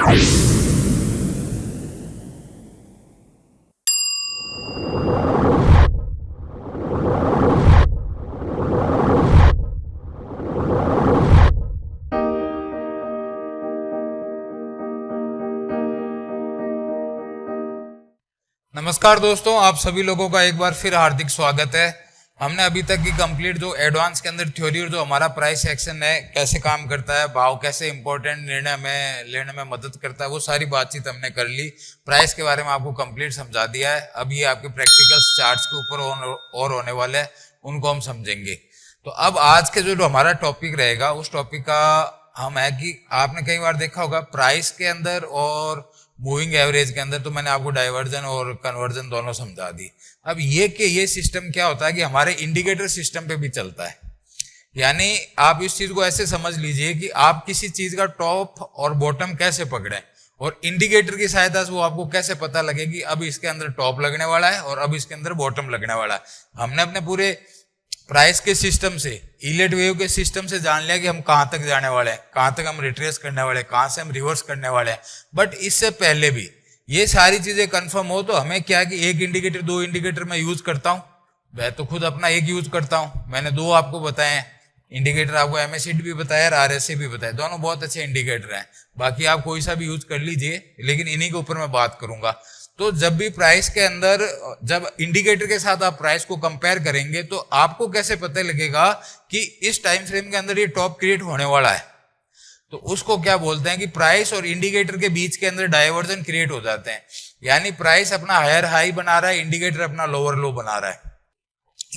नमस्कार दोस्तों, आप सभी लोगों का एक बार फिर हार्दिक स्वागत है। हमने अभी तक की कंप्लीट जो एडवांस के अंदर थ्योरी और जो हमारा प्राइस एक्शन है कैसे काम करता है, भाव कैसे इंपॉर्टेंट निर्णय में लेने में मदद करता है, वो सारी बातचीत हमने कर ली। प्राइस के बारे में आपको कंप्लीट समझा दिया है। अब ये आपके प्रैक्टिकल चार्ट्स के ऊपर और होने वाले हैं, उनको हम समझेंगे। तो अब आज के जो हमारा टॉपिक रहेगा उस टॉपिक का हम है कि आपने कई बार देखा होगा प्राइस के अंदर और मूविंग एवरेज के अंदर, तो मैंने आपको डाइवर्जन और कन्वर्जन दोनों समझा दी। अब ये सिस्टम क्या होता है कि हमारे इंडिकेटर सिस्टम पे भी चलता है। यानी आप इस चीज को ऐसे समझ लीजिए कि आप किसी चीज का टॉप और बॉटम कैसे पकड़ें, और इंडिकेटर की सहायता से वो आपको कैसे पता लगे कि अब इसके अंदर टॉप लगने वाला है और अब इसके अंदर बॉटम लगने वाला है। हमने अपने पूरे प्राइस के सिस्टम से, इलेट वेव के सिस्टम से जान लिया कि हम कहां तक जाने वाले हैं, कहां तक हम रिट्रेस करने वाले हैं, कहां से हम रिवर्स करने वाले हैं। बट इससे पहले भी ये सारी चीजें कंफर्म हो तो हमें क्या है कि एक इंडिकेटर, दो इंडिकेटर मैं यूज करता हूं। मैं तो खुद अपना एक यूज करता हूं, मैंने दो आपको बताए हैं इंडिकेटर। आपको एमएससीडी भी बताया और आरएसए भी बताया, दोनों बहुत अच्छे इंडिकेटर हैं। बाकी आप कोई सा भी यूज कर लीजिए, लेकिन इन्हीं के ऊपर मैं बात करूंगा। तो जब भी प्राइस के अंदर, जब इंडिकेटर के साथ आप प्राइस को कंपेयर करेंगे तो आपको कैसे पता लगेगा कि इस टाइम फ्रेम के अंदर ये टॉप क्रिएट होने वाला है, तो उसको क्या बोलते हैं कि प्राइस और इंडिकेटर के बीच के अंदर डाइवर्जन क्रिएट हो जाते हैं। यानी प्राइस अपना हायर हाई बना रहा है, इंडिकेटर अपना लोअर लो बना रहा है।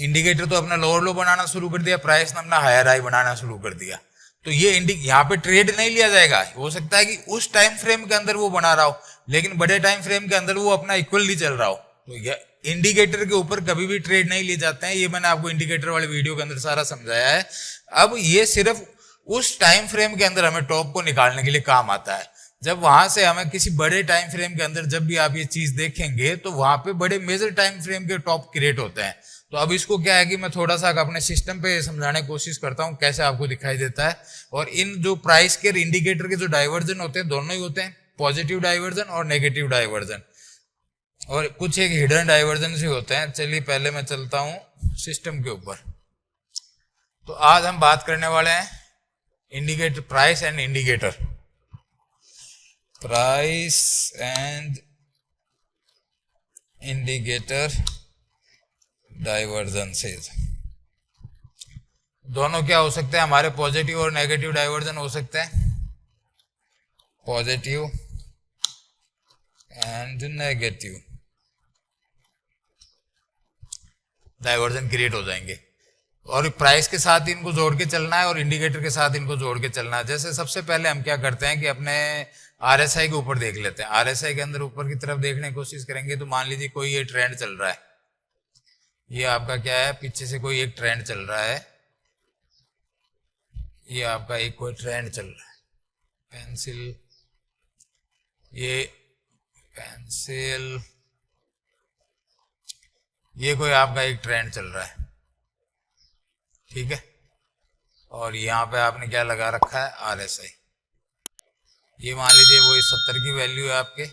इंडिकेटर तो अपना लोअर लो बनाना शुरू कर दिया, प्राइस ने अपना हायर हाई बनाना शुरू कर दिया। तो ये यहाँ पे ट्रेड नहीं लिया जाएगा। हो सकता है कि उस टाइम फ्रेम के अंदर वो बना रहा हो, लेकिन बड़े टाइम फ्रेम के अंदर वो अपना इक्वली चल रहा हो। तो ये इंडिकेटर के ऊपर कभी भी ट्रेड नहीं लिए जाते हैं। ये मैंने आपको इंडिकेटर वाले वीडियो के अंदर सारा समझाया है। अब ये सिर्फ उस टाइम फ्रेम के अंदर हमें टॉप को निकालने के लिए काम आता है। जब वहां से हमें किसी बड़े टाइम फ्रेम के अंदर जब भी आप ये चीज देखेंगे तो वहां पे बड़े मेजर टाइम फ्रेम के टॉप क्रिएट होते हैं। तो अब इसको क्या है कि मैं थोड़ा सा अपने सिस्टम पे समझाने की कोशिश करता हूँ कैसे आपको दिखाई देता है। और इन जो प्राइस के इंडिकेटर के जो डाइवर्जन होते हैं, दोनों ही होते हैं, पॉजिटिव डाइवर्जन और नेगेटिव डाइवर्जन, और कुछ एक हिडन डाइवर्जन भी होते हैं। चलिए पहले मैं चलता हूं सिस्टम के ऊपर। तो आज हम बात करने वाले हैं indicator, price and indicator, price and indicator diversion से। दोनों क्या हो सकते हैं हमारे, पॉजिटिव और नेगेटिव डाइवर्जन हो सकते हैं, positive and negative diversion create हो जाएंगे। और प्राइस के साथ इनको जोड़ के चलना है और इंडिकेटर के साथ इनको जोड़ के चलना है। जैसे सबसे पहले हम क्या करते हैं कि अपने आरएसआई के ऊपर देख लेते हैं। आरएसआई के अंदर ऊपर की तरफ देखने की कोशिश करेंगे तो मान लीजिए कोई ये ट्रेंड चल रहा है, ये आपका क्या है, पीछे से कोई एक ट्रेंड चल रहा है, ये आपका एक कोई ट्रेंड चल रहा है, पेंसिल, ये पेंसिल, ये कोई आपका एक ट्रेंड चल रहा है, ठीक है। और यहाँ पे आपने क्या लगा रखा है, आरएसआई। ये मान लीजिए वो 70 की वैल्यू है आपके,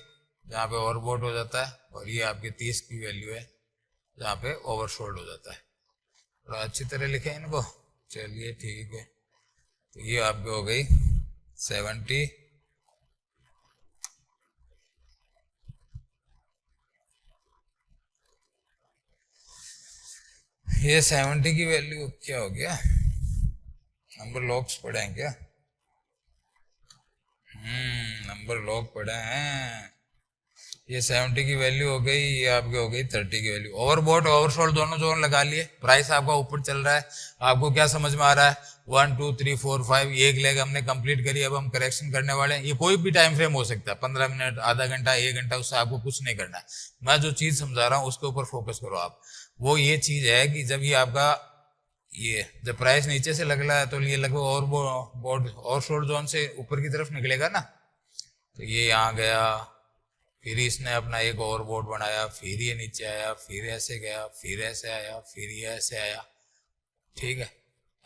जहाँ पे ओवरबॉट हो जाता है, और ये आपके 30 की वैल्यू है जहाँ पे ओवरशोल्ड हो जाता है। तो अच्छी तरह लिखे इनको, चलिए ठीक है। तो ये आपके हो गई 70, ये 70 की वैल्यू क्या हो गया, नंबर लॉक्स पड़े हैं क्या? नंबर लॉक पड़े हैं। ये 70 की वैल्यू हो गई, ये आपकी हो गई 30 की वैल्यू। ओवरबॉट ओवरसोल्ड दोनों जोन लगा लिए, प्राइस आपका ऊपर चल रहा है। आपको क्या समझ में आ रहा है, 1 2 3 4 5, एक लेग हमने कंप्लीट करी। अब हम करेक्शन करने वाले हैं। ये कोई भी टाइम फ्रेम हो सकता है, 15 मिनट, आधा घंटा, 1 घंटा, उससे आपको कुछ नहीं करना है। मैं जो चीज समझा रहा हूँ उसके ऊपर फोकस करो आप। वो ये चीज है कि जब ये आपका, ये जब प्राइस नीचे से लग रहा है तो ये लगभग ओवरसोल्ड जोन से ऊपर की तरफ निकलेगा ना। तो ये यहाँ गया, फिर इसने अपना एक ओवरबोट बनाया, फिर ये नीचे आया, फिर ऐसे गया, फिर ऐसे आया, फिर ये ऐसे आया, ठीक है।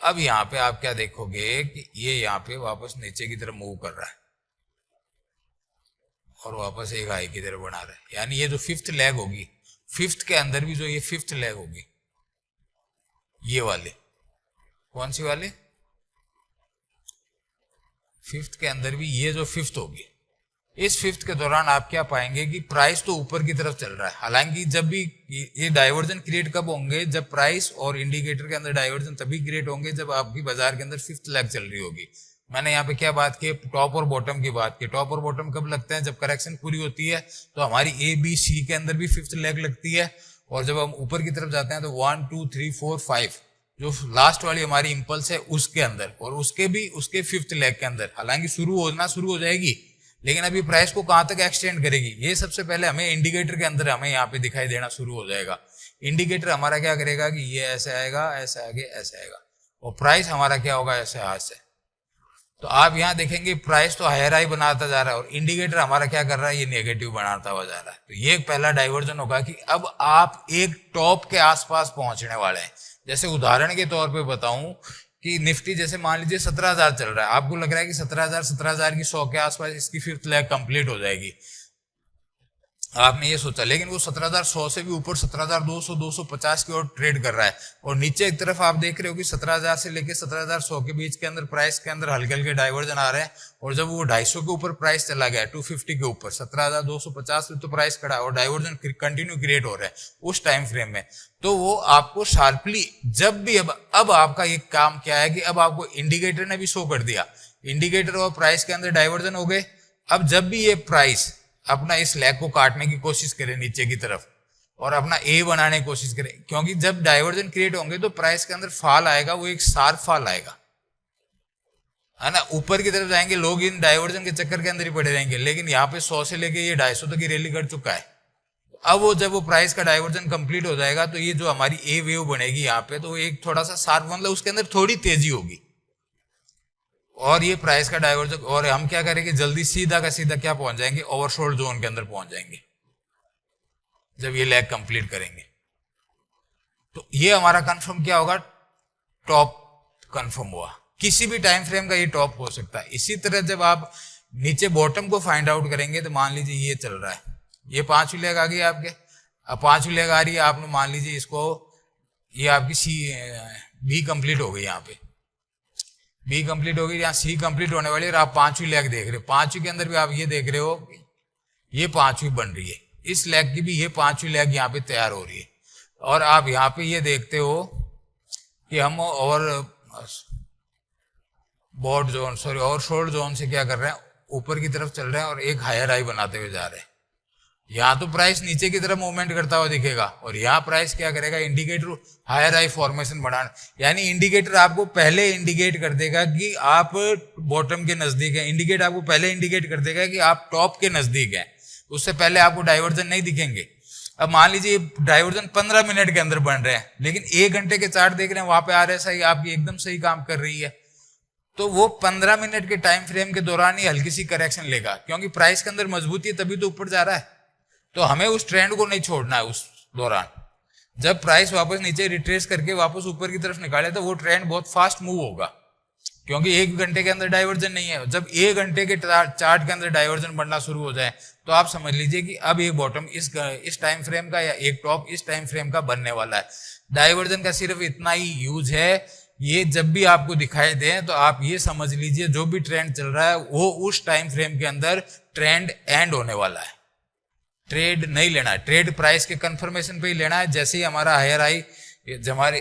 अब यहाँ पे आप क्या देखोगे कि ये यहाँ पे वापस नीचे की तरफ मूव कर रहा है। और वापस एक हाई की तरफ बना रहा है, यानी ये जो फिफ्थ लेग होगी, फिफ्थ के अंदर भी जो ये फिफ्थ लेग होगी, ये वाली, कौन सी वाली, फिफ्थ के अंदर भी ये जो फिफ्थ होगी, इस फिफ्थ के दौरान आप क्या पाएंगे कि प्राइस तो ऊपर की तरफ चल रहा है। हालांकि जब भी ये डाइवर्जन क्रिएट कब होंगे, जब प्राइस और इंडिकेटर के अंदर डाइवर्जन तभी क्रिएट होंगे जब आपकी बाजार के अंदर फिफ्थ लेग चल रही होगी। मैंने यहाँ पे क्या बात की, टॉप और बॉटम की बात की। टॉप और बॉटम कब लगते हैं, जब करेक्शन पूरी होती है तो हमारी ए बी सी के अंदर भी फिफ्थ लेग लगती है, और जब हम ऊपर की तरफ जाते हैं तो 1 2 3 4 5 जो लास्ट वाली हमारी इंपल्स है उसके अंदर, और उसके फिफ्थ लेग के अंदर। हालांकि शुरू हो जाएगी, लेकिन अभी प्राइस को कहां तक एक्सटेंड करेगी, ये सबसे पहले हमें इंडिकेटर के अंदर हमें यहाँ पे दिखाई देना शुरू हो जाएगा। इंडिकेटर हमारा क्या करेगा कि ये ऐसे आएगा, ऐसे आगे, ऐसे आएगा, और प्राइस हमारा क्या होगा, ऐसे हाथ से। तो आप यहाँ देखेंगे प्राइस तो हायर हाई बनाता जा रहा है, और इंडिकेटर हमारा क्या कर रहा है, ये नेगेटिव बनाता हुआ जा रहा है। तो ये पहला डाइवर्जन होगा कि अब आप एक टॉप के आसपास पहुंचने वाले हैं। जैसे उदाहरण के तौर पे बताऊं कि निफ्टी जैसे मान लीजिए 17,000 चल रहा है, आपको लग रहा है कि 17,000 की 100 के आसपास इसकी फिफ्थ लेग कंप्लीट हो जाएगी, आपने ये सोचा, लेकिन वो 17,100 से भी ऊपर 17,200 250 की ओर ट्रेड कर रहा है, और नीचे एक तरफ आप देख रहे हो कि 17,000 से लेके 17,100 के बीच के अंदर प्राइस के अंदर हल्के हल्के डाइवर्जन आ रहे हैं, और जब वो 250 के ऊपर प्राइस चला गया 250 के ऊपर 17,250 में तो प्राइस खड़ा है और डाइवर्जन कंटिन्यू क्रिएट हो रहा है उस टाइम फ्रेम में, तो वो आपको शार्पली जब भी अब आपका ये काम क्या है कि अब आपको इंडिकेटर ने भी शो कर दिया, इंडिकेटर और प्राइस के अंदर डाइवर्जन हो गए। अब जब भी ये प्राइस अपना इस लेग को काटने की कोशिश करें नीचे की तरफ और अपना ए बनाने की कोशिश करें, क्योंकि जब डाइवर्जन क्रिएट होंगे तो प्राइस के अंदर फॉल आएगा, वो एक शार्प फॉल आएगा, है ना। ऊपर की तरफ जाएंगे लोग, इन डाइवर्जन के चक्कर के अंदर ही पड़े रहेंगे, लेकिन यहाँ पे 100 से लेके ये 250 तक की रैली कर चुका है। अब वो जब वो प्राइस का डाइवर्जन कंप्लीट हो जाएगा तो ये जो हमारी ए वेव बनेगी यहाँ पे, तो एक थोड़ा सा शार्प, मतलब उसके अंदर थोड़ी तेजी होगी, और ये प्राइस का डाइवर्जन, और हम क्या करेंगे जल्दी सीधा का सीधा क्या पहुंच जाएंगे, ओवरसोल्ड जोन के अंदर पहुंच जाएंगे जब ये लेग कंप्लीट करेंगे। तो ये हमारा कंफर्म क्या होगा, टॉप कंफर्म हुआ। किसी भी टाइम फ्रेम का ये टॉप हो सकता है। इसी तरह जब आप नीचे बॉटम को फाइंड आउट करेंगे तो मान लीजिए ये चल रहा है, ये 5वीं लेग आ गई आपके, अब 5वीं लेग आ रही है, आपने मान लीजिए इसको, ये आपकी सी बी कंप्लीट हो गई, यहाँ पे बी कंप्लीट हो गई, यहाँ सी कंप्लीट होने वाली है, और आप 5वीं लेग देख रहे हो। 5वीं के अंदर भी आप ये देख रहे हो ये 5वीं बन रही है, इस लेग की भी ये 5वीं लेग यहाँ पे तैयार हो रही है, और आप यहाँ पे ये देखते हो कि हम और बॉट जोन और शॉर्ट जोन से क्या कर रहे हैं, ऊपर की तरफ चल रहे हैं और एक हायर हाई बनाते हुए जा रहे हैं। यहाँ तो प्राइस नीचे की तरफ मूवमेंट करता हुआ दिखेगा, और यहाँ प्राइस क्या करेगा, इंडिकेटर हायर हाई फॉर्मेशन बनाना, यानी इंडिकेटर आपको पहले इंडिकेट कर देगा कि आप बॉटम के नजदीक है, इंडिकेट आपको पहले इंडिकेट कर देगा कि आप टॉप के नजदीक है, उससे पहले आपको डाइवर्जन नहीं दिखेंगे। अब मान लीजिए डाइवर्जन 15 मिनट के अंदर बन रहे हैं, लेकिन 1 घंटे के चार्ट देख रहे हैं, वहां पे RSI आपकी एकदम सही काम कर रही है, तो वो 15 मिनट के टाइम फ्रेम के दौरान ही हल्की सी करेक्शन लेगा, क्योंकि प्राइस के अंदर मजबूती है तभी तो ऊपर जा रहा है। तो हमें उस ट्रेंड को नहीं छोड़ना है उस दौरान। जब प्राइस वापस नीचे रिट्रेस करके वापस ऊपर की तरफ निकाले तो वो ट्रेंड बहुत फास्ट मूव होगा, क्योंकि 1 घंटे के अंदर डाइवर्जन नहीं है। जब 1 घंटे के चार्ट के अंदर डाइवर्जन बनना शुरू हो जाए तो आप समझ लीजिए कि अब एक बॉटम इस टाइम फ्रेम का या एक टॉप इस टाइम फ्रेम का बनने वाला है। डाइवर्जन का सिर्फ इतना ही यूज है, ये जब भी आपको दिखाई दे तो आप ये समझ लीजिए जो भी ट्रेंड चल रहा है वो उस टाइम फ्रेम के अंदर ट्रेंड एंड होने वाला है। ट्रेड नहीं लेना है, ट्रेड प्राइस के कंफर्मेशन पे ही लेना है। जैसे ही हमारा हायर आई,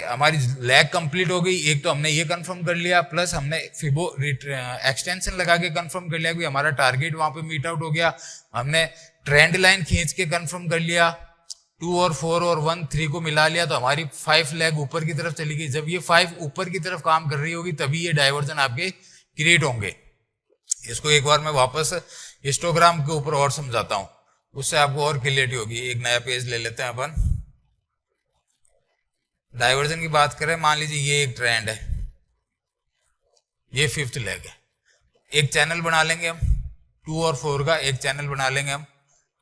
हमारी लेग कंप्लीट हो गई, एक तो हमने ये कंफर्म कर लिया, प्लस हमने फिबो एक्सटेंशन लगा के कंफर्म कर लिया कि हमारा टारगेट वहां पे मीट आउट हो गया, हमने ट्रेंड लाइन खींच के कंफर्म कर लिया, 2 और 4 और 1 3 को मिला लिया, तो हमारी 5 लेग ऊपर की तरफ चली गई। जब ये 5 ऊपर की तरफ काम कर रही होगी तभी ये डाइवर्जन आपके क्रिएट होंगे। इसको एक बार मैं वापस हिस्टोग्राम के ऊपर और समझाता हूं, उससे आपको और क्लियरिटी होगी। एक नया पेज ले लेते हैं अपन। डाइवर्जन की बात करें, मान लीजिए ये एक ट्रेंड है, ये 5th लेग है, एक चैनल बना लेंगे हम 2 और 4 का, एक चैनल बना लेंगे हम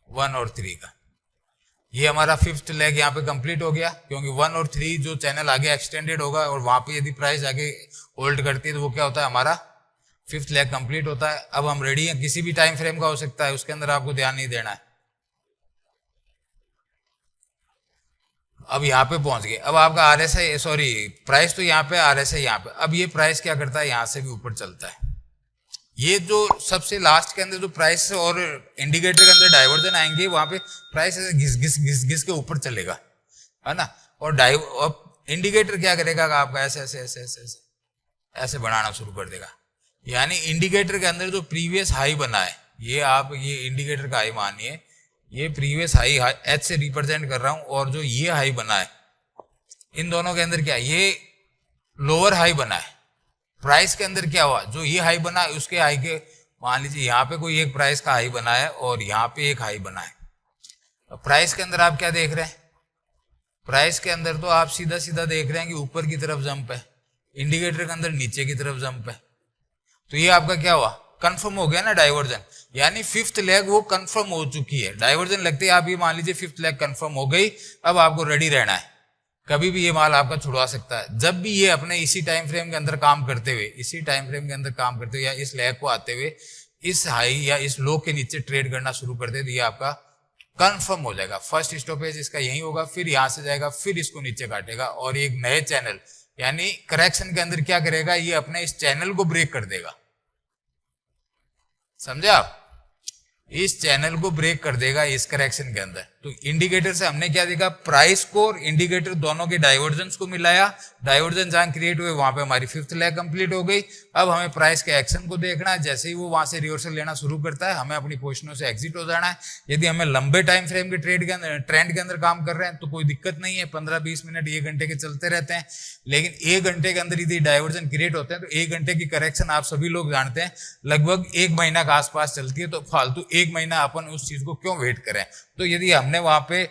1 और 3 का। ये हमारा 5th लेग यहाँ पे कंप्लीट हो गया, क्योंकि 1 और 3 जो चैनल आगे एक्सटेंडेड होगा और वहां पे यदि प्राइस आगे होल्ड करती है तो वो क्या होता है, हमारा 5th लेग कंप्लीट होता है, अब हम रेडी हैं, किसी भी टाइम फ्रेम का हो सकता है, उसके अंदर आपको ध्यान नहीं देना है। अब यहाँ पे पहुंच गए, अब आपका आरएसआई सॉरी प्राइस तो यहाँ पे, आरएसआई यहाँ पे। अब ये प्राइस क्या करता है, यहाँ से भी ऊपर चलता है। ये जो सबसे लास्ट के अंदर जो प्राइस और इंडिकेटर के अंदर डाइवर्जन आएंगे, वहां पे प्राइस ऐसे घिस घिस घिस घिस के ऊपर चलेगा, है ना। और इंडिकेटर क्या करेगा, आपका ऐसे ऐसे ऐसे ऐसे ऐसे ऐसे बढ़ाना शुरू कर देगा। यानी इंडिकेटर के अंदर जो प्रीवियस हाई बना है, ये आप ये इंडिकेटर का हाई मानिए, ये प्रीवियस हाई एच से रिप्रेजेंट कर रहा हूं, और जो ये हाई बना है, इन दोनों के अंदर क्या है, ये लोअर हाई बना है। प्राइस के अंदर क्या हुआ, जो ये हाई बना है उसके हाई के, मान लीजिए यहाँ पे कोई एक प्राइस का हाई बना है और यहाँ पे एक हाई बना है। तो प्राइस के अंदर आप क्या देख रहे हैं, प्राइस के अंदर तो आप सीधा सीधा देख रहे हैं कि ऊपर की तरफ जंप है, इंडिकेटर के अंदर नीचे की तरफ जंप है। तो ये आपका क्या हुआ, कंफर्म हो गया ना डाइवर्जन, यानी 5th लेग वो कंफर्म हो चुकी है। डाइवर्जन लगते ही आप ये मान लीजिए 5th लेग कंफर्म हो गई, अब आपको रेडी रहना है, कभी भी ये माल आपका छुड़वा सकता है। जब भी ये अपने इसी टाइम फ्रेम के अंदर काम करते हुए, इसी टाइम फ्रेम के अंदर काम करते हुए, या इस लेग को आते हुए इस हाई या इस लो के नीचे ट्रेड करना शुरू कर दे, तो ये आपका कंफर्म हो जाएगा। फर्स्ट स्टॉपेज इसका यही होगा, फिर यहां से जाएगा, फिर इसको नीचे काटेगा, और एक नए चैनल यानी करेक्शन के अंदर क्या करेगा, ये अपने इस चैनल को ब्रेक कर देगा। समझे आप, इस चैनल को ब्रेक कर देगा इस करेक्शन के अंदर। तो इंडिकेटर से हमने क्या देखा, प्राइस को और इंडिकेटर दोनों के डाइवर्जेंस को मिलाया, डाइवर्जेंस जहां क्रिएट हुए वहां पे हमारी 5th लेग कंप्लीट हो गई। अब हमें प्राइस के एक्शन को देखना है, जैसे ही वो वहां से रिवर्सल लेना शुरू करता है, हमें अपनी पोजिशनों से एग्जिट हो जाना है। यदि हमें लंबे टाइम फ्रेम के ट्रेंड के अंदर काम कर रहे हैं तो कोई दिक्कत नहीं है, 15-20 मिनट 1 घंटे के चलते रहते हैं। लेकिन 1 घंटे के अंदर यदि डाइवर्जन क्रिएट होते हैं तो 1 घंटे की करेक्शन आप सभी लोग जानते हैं लगभग 1 महीना के आसपास चलती है। तो फालतू 1 महीना अपन उस चीज को क्यों वेट करें। तो यदि हमने वहां पे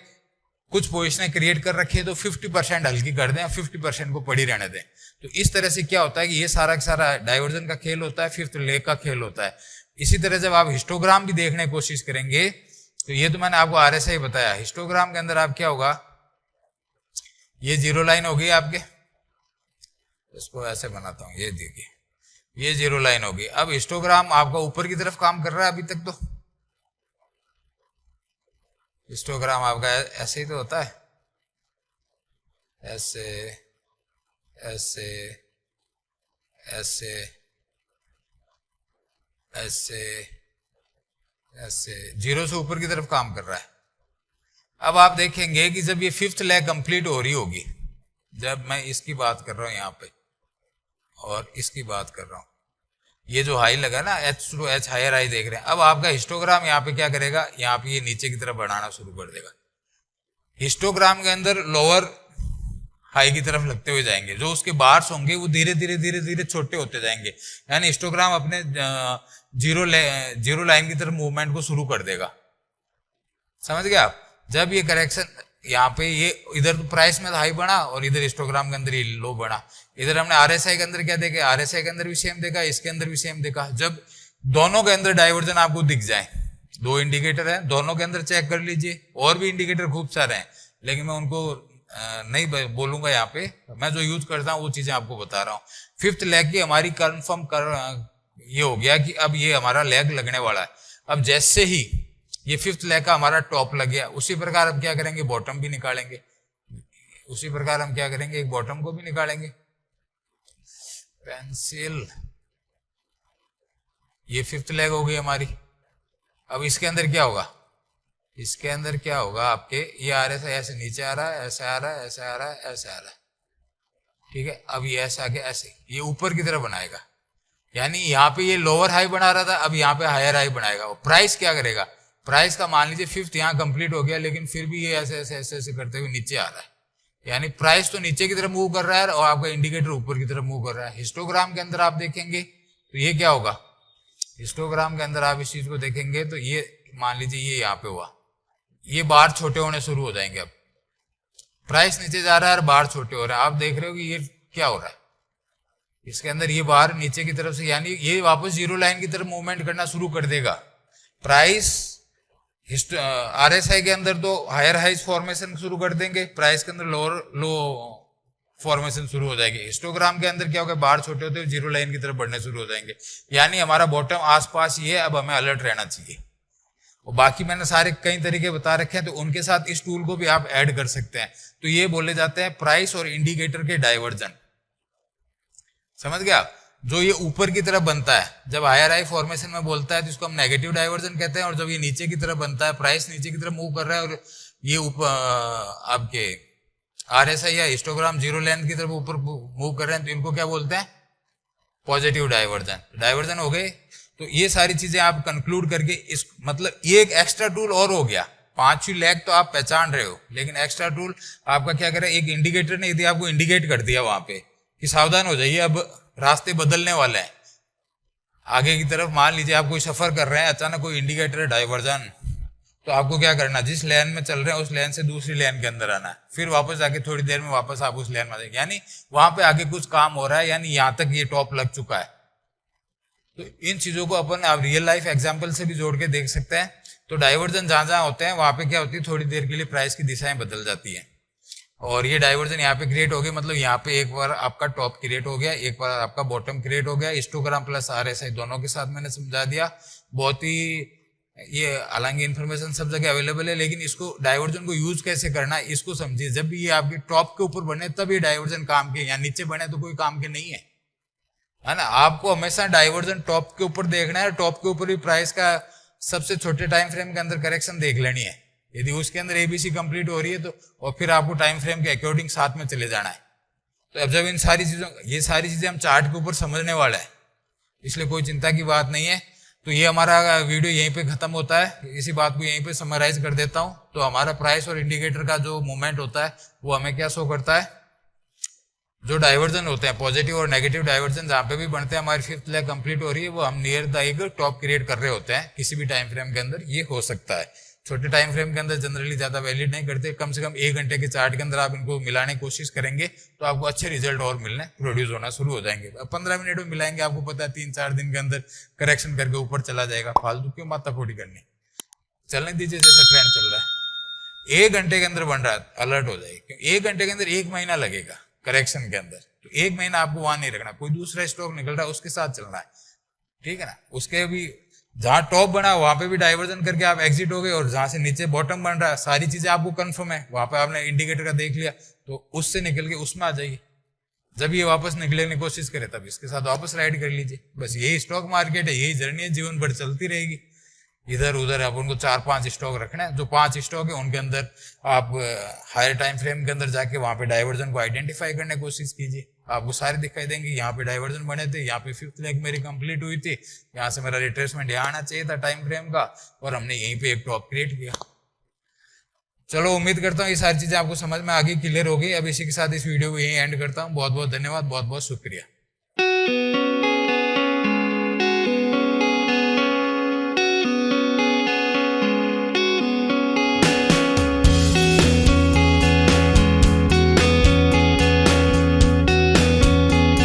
कुछ पोजीशनें क्रिएट कर रखी है तो 50% हल्की कर दें, 50% को पड़ी रहने दें। तो इस तरह से क्या होता है कि ये सारा का सारा डाइवर्जन का खेल होता है, 5th लेग का खेल होता है। इसी तरह जब आप हिस्टोग्राम भी देखने की कोशिश करेंगे, तो ये तो मैंने आपको आरएसआई बताया, हिस्टोग्राम के अंदर आप क्या होगा, ये जीरो लाइन होगी आपके, इसको ऐसे बनाता हूं, ये देखिए ये जीरो लाइन होगी। अब हिस्टोग्राम आपका ऊपर की तरफ काम कर रहा है अभी तक, तो हिस्टोग्राम आपका ऐसे ही तो होता है, ऐसे ऐसे ऐसे ऐसे ऐसे जीरो से ऊपर की तरफ काम कर रहा है। अब आप देखेंगे कि जब ये 5th लेग कंप्लीट हो रही होगी, जब मैं इसकी बात कर रहा हूं यहां पे और इसकी बात कर रहा हूं, ये जो हाई लगा ना H to H higher high देख रहे हैं, अब आपका हिस्टोग्राम यहाँ पे क्या करेगा, यहाँ पे ये नीचे की तरफ बढ़ाना शुरू कर देगा। हिस्टोग्राम के अंदर लोअर हाई की तरफ लगते हुए जाएंगे, जो उसके बार्स होंगे वो धीरे धीरे धीरे धीरे छोटे होते जाएंगे, यानी हिस्टोग्राम अपने जीरो लाइन की तरफ मूवमेंट को शुरू कर देगा। समझ गए आप, जब ये करेक्शन यहाँ पे ये इधर तो प्राइस में हाई बढ़ा और इधर हिस्टोग्राम के अंदर ये लो बढ़ा। इधर हमने आरएसआई के अंदर क्या देखा, आरएसआई के अंदर भी सेम देखा, इसके अंदर भी सेम देखा। जब दोनों के अंदर डाइवर्जन आपको दिख जाए, 2 इंडिकेटर है, दोनों के अंदर चेक कर लीजिए, और भी इंडिकेटर खूब सारे हैं लेकिन मैं उनको नहीं बोलूंगा यहाँ पे, मैं जो यूज करता हूँ वो चीजें आपको बता रहा हूँ। 5th लेग की हमारी कंफर्म ये हो गया कि अब ये हमारा लेग लगने वाला है। अब जैसे ही ये 5th लेग का हमारा टॉप लग गया, उसी प्रकार हम क्या करेंगे, बॉटम भी निकालेंगे, उसी प्रकार हम क्या करेंगे, एक बॉटम को भी निकालेंगे। पेंसिल, ये 5th लेग हो गई हमारी। अब इसके अंदर क्या होगा, इसके अंदर क्या होगा आपके, ये आ रहा है ऐसे नीचे आ रहा है, ऐसे आ रहा है, ऐसे आ रहा है, ऐसे आ रहा है, ठीक है। अब ये ऐसे आके ऐसे ये ऊपर की तरफ बनाएगा, यानी यहाँ पे ये लोअर हाई बना रहा था, अब यहाँ पे हायर हाई बनाएगा। प्राइस क्या करेगा, प्राइस का मान लीजिए 5th यहाँ कंप्लीट हो गया, लेकिन फिर भी ये ऐसे ऐसे ऐसे ऐसे करते हुए नीचे आ रहा है, यानी प्राइस तो नीचे की तरफ मूव कर रहा है और आपका इंडिकेटर ऊपर की तरफ मूव कर रहा है। हिस्टोग्राम के अंदर आप देखेंगे तो ये क्या होगा, हिस्टोग्राम के अंदर आप इस चीज को देखेंगे तो ये मान लीजिए ये यहाँ पे हुआ, ये बार छोटे होने शुरू हो जाएंगे। अब प्राइस नीचे जा रहा है और बार छोटे हो रहे हैं, आप देख रहे हो कि ये क्या हो रहा है, इसके अंदर ये बार नीचे की तरफ से, यानी ये वापस जीरो लाइन की तरफ मूवमेंट करना शुरू कर देगा। प्राइस आरएसआई के अंदर तो हायर हाइज फॉर्मेशन शुरू कर देंगे, प्राइस के अंदर लोअर लो फॉर्मेशन शुरू हो जाएगी। हिस्टोग्राम के अंदर क्या होगा, बार छोटे होते हैं, जीरो लाइन की तरफ बढ़ने शुरू हो जाएंगे, यानी हमारा बॉटम आसपास ही है, अब हमें अलर्ट रहना चाहिए। और बाकी मैंने सारे कई तरीके बता रखे हैं, तो उनके साथ इस टूल को भी आप ऐड कर सकते हैं। तो ये बोले जाते हैं प्राइस और इंडिकेटर के डाइवर्जन। समझ गया? जो ये ऊपर की तरफ बनता है, जब हायर हाई फॉर्मेशन में बोलता है तो इसको हम नेगेटिव डाइवर्जन कहते हैं, और जब ये नीचे की तरफ बनता है, प्राइस नीचे की तरफ मूव कर रहा है और ये ऊपर आपके RSI या हिस्टोग्राम जीरो लेंथ की तरफ ऊपर मूव कर रहे हैं, तो इनको क्या बोलते हैं, पॉजिटिव डाइवर्जन। डाइवर्जन हो गए। तो ये सारी चीजें आप कंक्लूड करके इस मतलब ये एक एक्स्ट्रा टूल और हो गया। 5 लैग तो आप पहचान रहे हो, लेकिन एक्स्ट्रा टूल आपका क्या करे, एक इंडिकेटर ने यदि आपको इंडिकेट कर दिया वहां पे कि सावधान हो जाइए, अब रास्ते बदलने वाले हैं आगे की तरफ। मान लीजिए आप कोई सफर कर रहे हैं, अचानक कोई इंडिकेटर है डाइवर्जन, तो आपको क्या करना, जिस लेन में चल रहे हैं उस लेन से दूसरी लेन के अंदर आना है, फिर वापस जाके थोड़ी देर में वापस आप उस लेन में आ जाएंगे, यानी वहां पे आगे कुछ काम हो रहा है, यानी यहां तक ये टॉप लग चुका है। तो इन चीजों को अपन आप रियल लाइफ एग्जांपल से भी जोड़ के देख सकते हैं। तो डाइवर्जन जहां जहां होते हैं वहां पे क्या होती है, थोड़ी देर के लिए प्राइस की दिशाएं बदल जाती है। और ये डाइवर्जन यहाँ पे क्रिएट हो गया, मतलब यहाँ पे एक बार आपका टॉप क्रिएट हो गया, एक बार आपका बॉटम क्रिएट हो गया। हिस्टोग्राम प्लस RSI दोनों के साथ मैंने समझा दिया। बहुत ही ये हालांकि इन्फॉर्मेशन सब जगह अवेलेबल है, लेकिन इसको डाइवर्जन को यूज कैसे करना है इसको समझिए। जब भी ये आपके टॉप के ऊपर बने तब ये डाइवर्जन काम के, या नीचे बने तो कोई काम के नहीं है, है ना। आपको हमेशा डाइवर्जन टॉप के ऊपर देखना है, टॉप के ऊपर भी प्राइस का सबसे छोटे टाइम फ्रेम के अंदर करेक्शन देख लेनी है। यदि उसके अंदर ABC कंप्लीट हो रही है तो, और फिर आपको टाइम फ्रेम के अकॉर्डिंग साथ में चले जाना है। तो अब जब इन सारी चीजों, ये सारी चीजें हम चार्ट के ऊपर समझने वाले हैं, इसलिए कोई चिंता की बात नहीं है। तो ये हमारा वीडियो यहीं पे खत्म होता है, इसी बात को यहीं पे समराइज कर देता हूं। तो हमारा प्राइस और इंडिकेटर का जो मूवमेंट होता है वो हमें क्या शो करता है, जो डाइवर्जन होते हैं पॉजिटिव और नेगेटिव डाइवर्जन जहां पे भी बनते हैं, हमारी 5th लेग कंप्लीट हो रही है, वो हम नियर द एक टॉप क्रिएट कर रहे होते हैं किसी भी टाइम फ्रेम के अंदर। ये हो सकता है छोटे टाइम फ्रेम के अंदर जनरली ज्यादा वैलिड नहीं करते, कम से कम 1 घंटे के चार्ट के अंदर आप इनको मिलाने की कोशिश करेंगे तो आपको अच्छे रिजल्ट और मिलने प्रोड्यूस होना शुरू हो जाएंगे। 15 मिनट में मिलाएंगे, आपको पता है 3-4 दिन के अंदर करेक्शन करके ऊपर चला जाएगा। फालतू क्यों माथाफोड़ी करनी, चलने दीजिए जैसा ट्रेंड चल रहा है। 1 घंटे के अंदर बन रहा है, अलर्ट हो जाएगी। 1 घंटे के अंदर 1 महीना लगेगा करेक्शन के अंदर, तो 1 महीना आपको वहां नहीं रखना, कोई दूसरा स्टॉक निकल रहा है उसके साथ चलना है, ठीक है ना। उसके भी जहां टॉप बना वहां पे भी डाइवर्जन करके आप एग्जिट हो गए, और जहां से नीचे बॉटम बन रहा है सारी चीजें आपको कंफर्म है, वहां पे आपने इंडिकेटर का देख लिया, तो उससे निकल के उसमें आ जाइए। जब ये वापस निकलने की कोशिश करे तब इसके साथ वापस राइड कर लीजिए। बस यही स्टॉक मार्केट है, यही जर्नी है, जीवन भर चलती रहेगी। इधर उधर आप उनको 4-5 स्टॉक रखना है, जो 5 स्टॉक है उनके अंदर आप हायर टाइम फ्रेम के अंदर जाके वहां पे डाइवर्जन को आइडेंटिफाई करने की कोशिश कीजिए। आपको सारे दिखाई देंगे, यहाँ पे डाइवर्जन बने थे, यहाँ पे 5th लेग मेरी कंप्लीट हुई थी, यहाँ से मेरा रिट्रेसमेंट यहाँ आना चाहिए था टाइम फ्रेम का, और हमने यहीं पे एक टॉप क्रिएट किया। चलो उम्मीद करता हूँ ये सारी चीजें आपको समझ में आ गई, क्लियर हो गई। अब इसी के साथ इस वीडियो को यहीं एंड करता हूँ। बहुत बहुत धन्यवाद, बहुत बहुत शुक्रिया।